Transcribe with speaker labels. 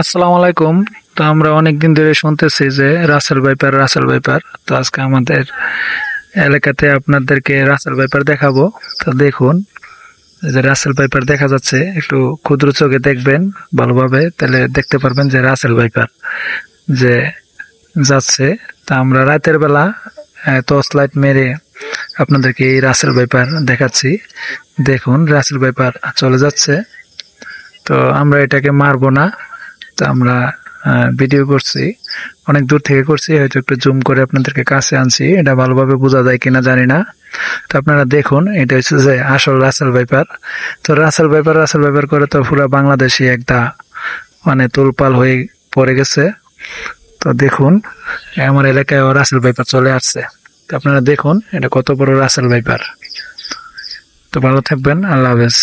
Speaker 1: আসসালামু আলাইকুম। তো আমরা অনেকদিন ধরে শুনতেছি যে রাসেল ভাইপার। তো আজকে আমাদের এলাকাতে আপনাদেরকে রাসেল ভাইপার দেখাবো। তো দেখুন, এই যে রাসেল ভাইপার দেখা যাচ্ছে, একটু ক্ষুদ্র চোখে দেখবেন ভালোভাবে, তাহলে দেখতে পারবেন যে রাসেল ভাইপার যে যাচ্ছে। তা আমরা রাতের বেলা টর্চ লাইট মেরে আপনাদেরকে এই রাসেল ভাইপার দেখাচ্ছি। দেখুন, রাসেল ভাইপার চলে যাচ্ছে। তো আমরা এটাকে মারবো না। তো আমরা ভিডিও করছি, অনেক দূর থেকে করছি, হয়তো একটু জুম করে আপনাদেরকে কাছে আনছি, এটা ভালোভাবে বোঝা যায় কিনা জানি না। তো আপনারা দেখুন, এটা হচ্ছে যে আসল রাসেল ভাইপার। তো রাসেল ভাইপার করে তো পুরো বাংলাদেশি একটা মানে তোলপাল হয়ে পড়ে গেছে। তো দেখুন, আমার এলাকায় রাসেল ভাইপার চলে আসছে। তো আপনারা দেখুন, এটা কত বড় রাসেল ভাইপার। তো ভালো থাকবেন, আল্লাহ হাফেজ।